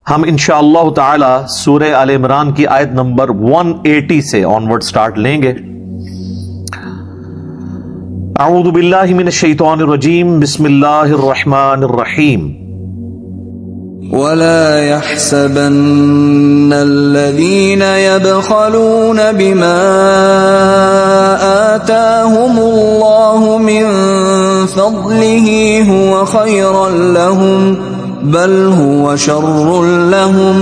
ہم انشاءاللہ تعالی سورہ آل عمران کی آیت نمبر 180 سے آنورڈ سٹارٹ لیں گے۔ اعوذ باللہ من الشیطان الرجیم، بسم اللہ الرحمن الرحیم۔ وَلَا يَحْسَبَنَّ الَّذِينَ يَبْخَلُونَ بِمَا آتَاهُمُ اللَّهُ مِنْ فَضْلِهِ هُوَ خَيْرًا لَهُمْ بَلْ هُوَ شَرٌّ لَهُمْ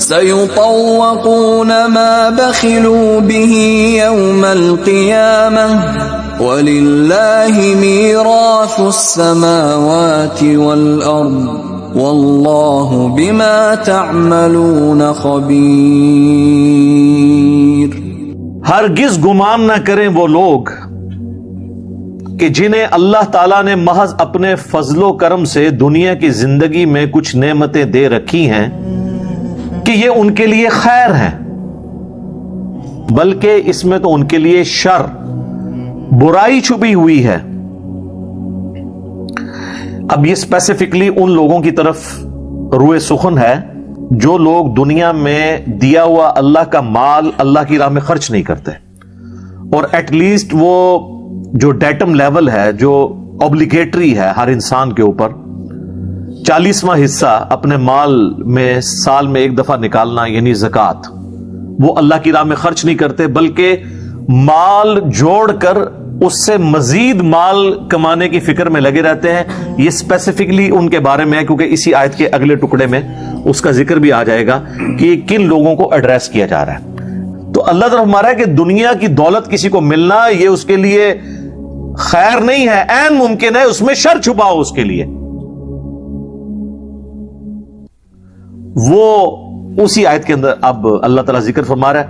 سَيُطَوَّقُونَ مَا بَخِلُوا بِهِ يَوْمَ الْقِيَامَةِ وَلِلَّهِ مِيرَاثُ السَّمَاوَاتِ وَالْأَرْضِ واللہ بما تعملون خبیر۔ ہرگز گمان نہ کریں وہ لوگ کہ جنہیں اللہ تعالیٰ نے محض اپنے فضل و کرم سے دنیا کی زندگی میں کچھ نعمتیں دے رکھی ہیں کہ یہ ان کے لیے خیر ہیں، بلکہ اس میں تو ان کے لیے شر، برائی چھپی ہوئی ہے۔ اب یہ اسپیسیفکلی ان لوگوں کی طرف روئے سخن ہے جو لوگ دنیا میں دیا ہوا اللہ کا مال اللہ کی راہ میں خرچ نہیں کرتے، اور ایٹ لیسٹ وہ جو ڈیٹم لیول ہے جو اوبلیگیٹری ہے ہر انسان کے اوپر، 40واں حصہ اپنے مال میں سال میں ایک دفعہ نکالنا یعنی زکوٰۃ، وہ اللہ کی راہ میں خرچ نہیں کرتے بلکہ مال جوڑ کر اس سے مزید مال کمانے کی فکر میں لگے رہتے ہیں۔ یہ اسپیسیفکلی ان کے بارے میں ہے کیونکہ اسی آیت کے اگلے ٹکڑے میں اس کا ذکر بھی آ جائے گا کہ کن لوگوں کو ایڈریس کیا جا رہا ہے۔ تو اللہ تعالیٰ فرما رہا ہے کہ دنیا کی دولت کسی کو ملنا یہ اس کے لیے خیر نہیں ہے، عین ممکن ہے اس میں شر چھپا ہو اس کے لیے۔ وہ اسی آیت کے اندر اب اللہ تعالیٰ ذکر فرما رہا ہے،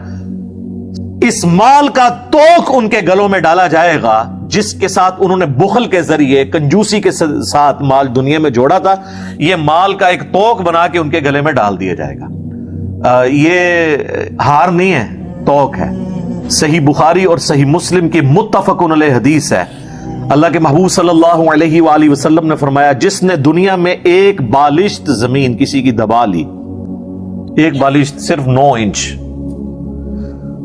اس مال کا توق ان کے گلوں میں ڈالا جائے گا جس کے ساتھ انہوں نے بخل کے ذریعے، کنجوسی کے ساتھ مال دنیا میں جوڑا تھا، یہ مال کا ایک توق بنا کے ان کے گلے میں ڈال دیا جائے گا۔ یہ ہار نہیں ہے، توق ہے۔ صحیح بخاری اور صحیح مسلم کی متفق علیہ حدیث ہے، اللہ کے محبوب صلی اللہ علیہ وآلہ وسلم نے فرمایا، جس نے دنیا میں ایک بالشت زمین کسی کی دبا لی، ایک بالشت صرف 9 انچ،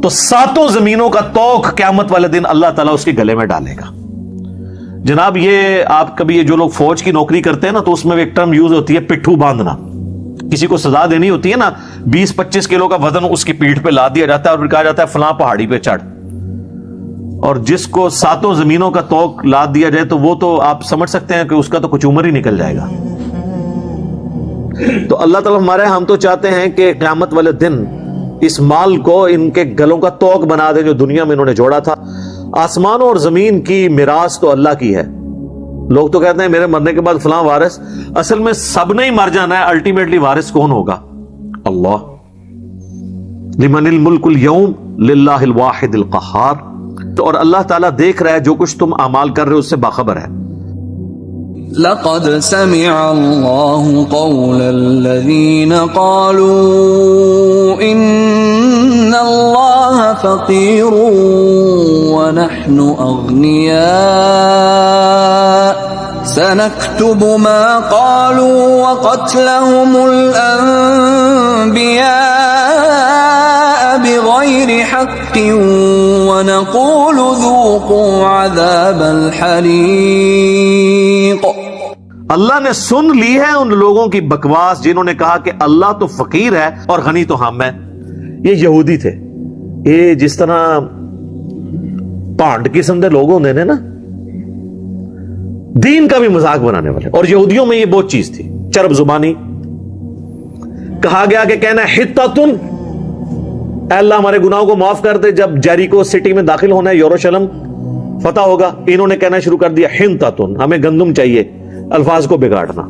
تو 7 زمینوں کا توق قیامت والے دن اللہ تعالیٰ اس کے گلے میں ڈالے گا۔ جناب یہ آپ کبھی یہ جو لوگ فوج کی نوکری کرتے ہیں نا، تو اس میں ایک ٹرم یوز ہوتی ہے پٹھو باندھنا۔ کسی کو سزا دینی ہوتی ہے نا، 20-25 کلو کا وزن اس کی پیٹھ پہ لا دیا جاتا ہے اور پھر کہا جاتا ہے فلاں پہاڑی پہ چڑھ، اور جس کو 7 زمینوں کا توق لا دیا جائے تو وہ تو آپ سمجھ سکتے ہیں کہ اس کا تو کچھ عمر ہی نکل جائے گا۔ تو اللہ تعالیٰ ہمارے ہم تو چاہتے ہیں کہ قیامت والے دن اس مال کو ان کے گلوں کا توق بنا دے جو دنیا میں انہوں نے جوڑا تھا۔ آسمان اور زمین کی میراث تو اللہ کی ہے۔ لوگ تو کہتے ہیں میرے مرنے کے بعد فلاں وارث، اصل میں سب نے ہی مر جانا ہے، الٹیمیٹلی وارث کون ہوگا؟ اللہ۔ لمن الملک اليوم للہ الواحد القہار۔ اور اللہ تعالیٰ دیکھ رہا ہے جو کچھ تم اعمال کر رہے ہو، اس سے باخبر ہے۔ لقد سمع الله قول الذين قالوا إن الله فقير ونحن أغنياء سنكتب ما قالوا وقتلهم الأنبياء بغير حق ونقول ذوقوا عذاب الحريق۔ اللہ نے سن لی ہے ان لوگوں کی بکواس جنہوں نے کہا کہ اللہ تو فقیر ہے اور غنی تو ہم ہیں۔ یہ یہودی تھے، یہ جس طرح پانڈ قسم کے لوگ ہوتے ہیں نا، دین کا بھی مذاق بنانے والے، اور یہودیوں میں یہ بہت چیز تھی، چرب زبانی۔ کہا گیا کہ کہنا حتتن، اے اللہ ہمارے گناہوں کو معاف کر دے، جب جیریکو سٹی میں داخل ہونا ہے، یروشلم فتح ہوگا، انہوں نے کہنا شروع کر دیا حنتتن، ہمیں گندم چاہیے، الفاظ کو بگاڑنا۔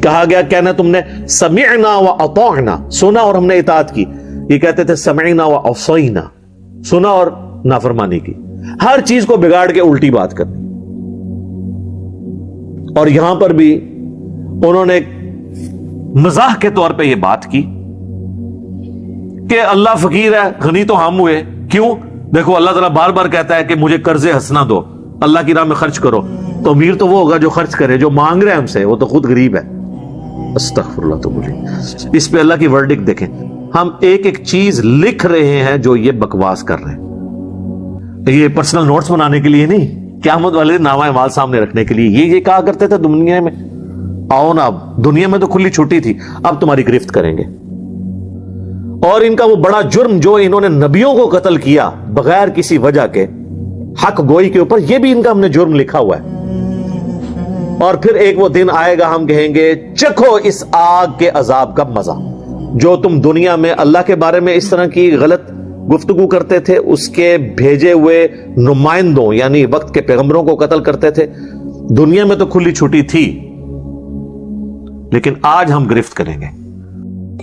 کہا گیا کہنا تم نے سمعنا و اطعنا، سنا اور ہم نے اطاعت کی، یہ کہتے تھے سمعنا و عصینا، سنا اور نافرمانی کی، ہر چیز کو بگاڑ کے الٹی بات کرنی۔ اور یہاں پر بھی انہوں نے مزاح کے طور پہ یہ بات کی کہ اللہ فقیر ہے، غنی تو ہم ہوئے، کیوں؟ دیکھو اللہ تعالیٰ بار بار کہتا ہے کہ مجھے قرض حسنہ دو، اللہ کی راہ میں خرچ کرو، تو امیر تو وہ ہوگا جو خرچ کرے، جو مانگ رہے ہم سے وہ تو خود غریب ہے۔ استغفر اللہ تو بولی. اس پہ اللہ کی ورڈکٹ دیکھیں. ہم ایک ایک چیز لکھ رہے ہیں جو یہ بکواس کر رہے ہیں. یہ پرسنل نوٹس بنانے کے لیے نہیں, قیامت والے نامہ اعمال سامنے رکھنے کے لیے. یہ کہا کرتے تھے دنیا میں, آؤ نا, اب دنیا میں تو کھلی چھٹی تھی, اب تمہاری گرفت کریں گے. اور ان کا وہ بڑا جرم جو انہوں نے نبیوں کو قتل کیا بغیر کسی وجہ کے, حق گوئی کے اوپر, یہ بھی ان کا ہم نے جرم لکھا ہوا ہے. اور پھر ایک وہ دن آئے گا, ہم کہیں گے چکھو اس آگ کے عذاب کا مزہ. جو تم دنیا میں اللہ کے بارے میں اس طرح کی غلط گفتگو کرتے تھے, اس کے بھیجے ہوئے نمائندوں یعنی وقت کے پیغمبروں کو قتل کرتے تھے, دنیا میں تو کھلی چھٹی تھی, لیکن آج ہم گرفت کریں گے.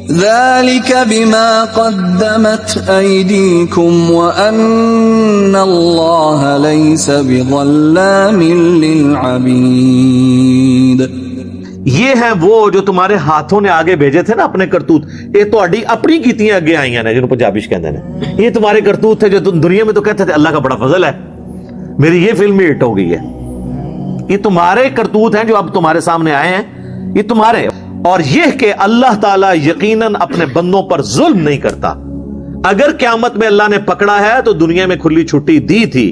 ذلك بما قدمت أيديكم وأن الله ليس بظلام للعبيد. یہ ہیں وہ جو تمہارے ہاتھوں نے آگے بھیجے تھے نا اپنے کرتوت. یہ تو اپنی کیتیاں اگے آئی ہیں جنہوں پنجابی کہتے ہیں. یہ تمہارے کرتوت تھے جو تم دنیا میں تو کہتے تھے اللہ کا بڑا فضل ہے, میری یہ فلم بھی ہٹ ہو گئی ہے. یہ تمہارے کرتوت ہیں جو اب تمہارے سامنے آئے ہیں, یہ تمہارے. اور یہ کہ اللہ تعالیٰ یقیناً اپنے بندوں پر ظلم نہیں کرتا. اگر قیامت میں اللہ نے پکڑا ہے تو دنیا میں کھلی چھٹی دی تھی,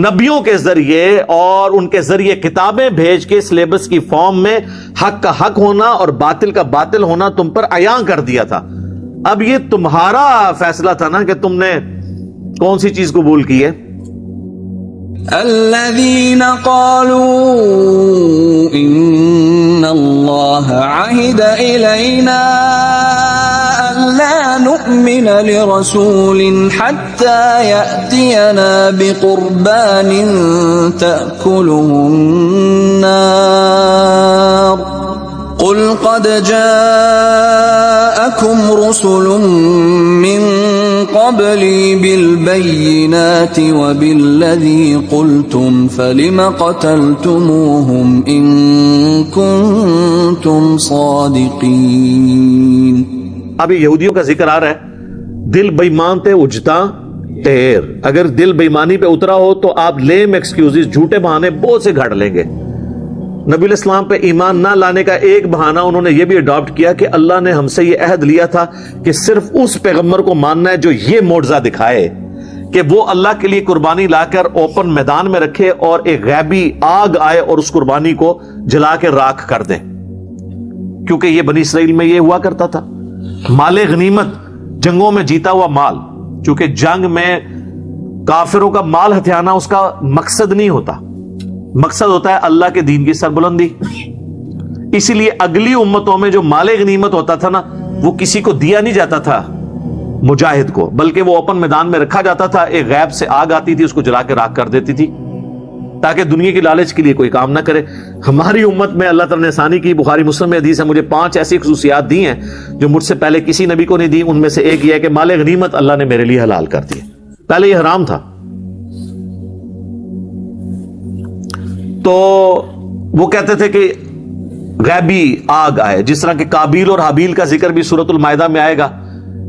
نبیوں کے ذریعے اور ان کے ذریعے کتابیں بھیج کے سلیبس کی فارم میں حق کا حق ہونا اور باطل کا باطل ہونا تم پر عیاں کر دیا تھا. اب یہ تمہارا فیصلہ تھا نا کہ تم نے کون سی چیز قبول کی ہے. الذين قالوا إن الله عهد إلينا ألا نؤمن لرسول حتى يأتينا بقربان تأكله النار قل قد جاءكم رسل من قبلي بالبينات وبالذي قلتم فلم قتلتموهم إن كنتم صادقين. ابھی یہودیوں کا ذکر آ رہا ہے. دل بےمان تے اجتا ٹھہر. اگر دل بےمانی پہ اترا ہو تو آپ لیم ایکسکیوزز, جھوٹے بہانے بہت سے گھڑ لیں گے. نبی علیہ السلام پہ ایمان نہ لانے کا ایک بہانہ انہوں نے یہ بھی اڈاپٹ کیا کہ اللہ نے ہم سے یہ عہد لیا تھا کہ صرف اس پیغمبر کو ماننا ہے جو یہ معجزہ دکھائے کہ وہ اللہ کے لیے قربانی لا کر اوپن میدان میں رکھے اور ایک غیبی آگ آئے اور اس قربانی کو جلا کے راکھ کر دے. کیونکہ یہ بنی اسرائیل میں یہ ہوا کرتا تھا. مال غنیمت, جنگوں میں جیتا ہوا مال, چونکہ جنگ میں کافروں کا مال ہتھیانا اس کا مقصد نہیں ہوتا, مقصد ہوتا ہے اللہ کے دین کی سربلندی. اسی لیے اگلی امتوں میں جو مال غنیمت ہوتا تھا نا, وہ کسی کو دیا نہیں جاتا تھا مجاہد کو, بلکہ وہ اوپن میدان میں رکھا جاتا تھا. ایک غیب سے آگ آتی تھی, اس کو جلا کے راکھ کر دیتی تھی تاکہ دنیا کی لالچ کے لیے کوئی کام نہ کرے. ہماری امت میں اللہ تعالیٰ نے آسانی کی. بخاری مسلم میں حدیث ہے, مجھے 5 ایسی خصوصیات دی ہیں جو مجھ سے پہلے کسی نبی کو نہیں دی. ان میں سے ایک یہ ہے کہ مال غنیمت اللہ نے میرے لیے حلال کر دی. پہلے یہ حرام تھا. تو وہ کہتے تھے کہ غیبی آگ آئے, جس طرح کہ قابیل اور حابیل کا ذکر بھی سورۃ المائدہ میں آئے گا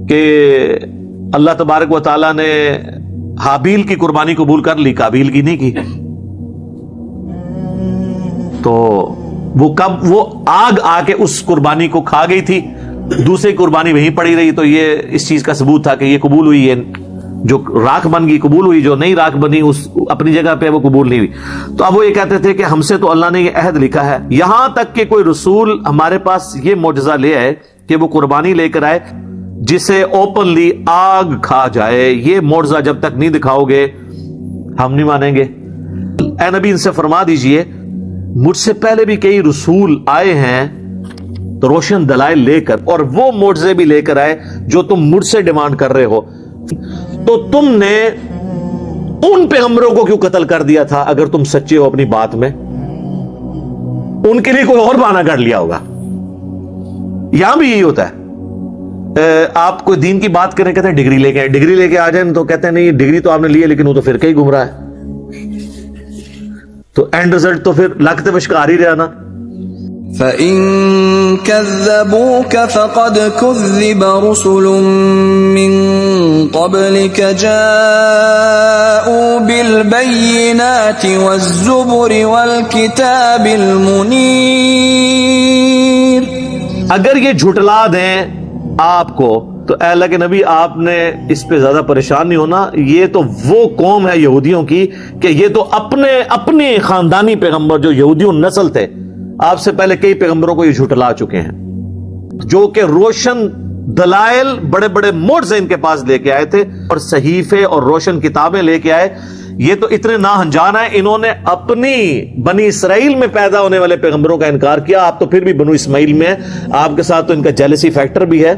کہ اللہ تبارک و تعالیٰ نے حابیل کی قربانی قبول کر لی, قابیل کی نہیں کی. تو وہ کب وہ آگ آ کے اس قربانی کو کھا گئی تھی, دوسری قربانی وہیں پڑی رہی. تو یہ اس چیز کا ثبوت تھا کہ یہ قبول ہوئی ہے, جو راکھ بن گئی قبول ہوئی, جو نہیں راکھ بنی اس اپنی جگہ پہ وہ قبول نہیں ہوئی. تو اب وہ یہ کہتے تھے کہ ہم سے تو اللہ نے یہ عہد لکھا ہے, یہاں تک کہ کوئی رسول ہمارے پاس یہ معجزہ لے آئے کہ وہ قربانی لے کر آئے جسے اوپنلی آگ کھا جائے, یہ معجزہ جب تک نہیں دکھاؤ گے ہم نہیں مانیں گے. اے نبی ان سے فرما دیجئے مجھ سے پہلے بھی کئی رسول آئے ہیں تو روشن دلائل لے کر, اور وہ معجزے بھی لے کر آئے جو تم مجھ سے ڈیمانڈ کر رہے ہو. تو تم نے ان پیغمبروں کو کیوں قتل کر دیا تھا اگر تم سچے ہو اپنی بات میں؟ ان کے لیے کوئی اور بہانہ کر لیا ہوگا. یہاں بھی یہی ہوتا ہے. آپ کوئی دین کی بات کریں, کہتے ہیں ڈگری لے کے آئے, ڈگری لے کے آ جائیں تو کہتے ہیں نہیں ڈگری تو آپ نے لی ہے لیکن وہ تو فرقہ ہی گمراہ ہے. تو اینڈ رزلٹ تو پھر لگتے بشکار ہی رہا نا. فَإِن كَذَّبُوكَ فَقَدْ كُذِّبَ رُسُلٌ مِّن قَبْلِكَ جَاءُوا بِالْبَيِّنَاتِ وَالزُّبُرِ وَالْكِتَابِ الْمُنِيرِ اگر یہ جھٹلا دیں آپ کو تو اے اللہ کے نبی آپ نے اس پہ زیادہ پریشان نہیں ہونا. یہ تو وہ قوم ہے یہودیوں کی کہ یہ تو اپنے خاندانی پیغمبر جو یہودیوں نسل تھے آپ سے پہلے کئی پیغمبروں کو یہ جھٹلا چکے ہیں, جو کہ روشن دلائل بڑے بڑے موڈ ان کے پاس لے کے آئے تھے اور صحیفے اور روشن کتابیں لے کے آئے. یہ تو اتنے ناہنجان ہیں, انہوں نے اپنی بنی اسرائیل میں پیدا ہونے والے پیغمبروں کا انکار کیا. آپ تو پھر بھی بنو اسماعیل میں ہیں, آپ کے ساتھ تو ان کا جیلسی فیکٹر بھی ہے.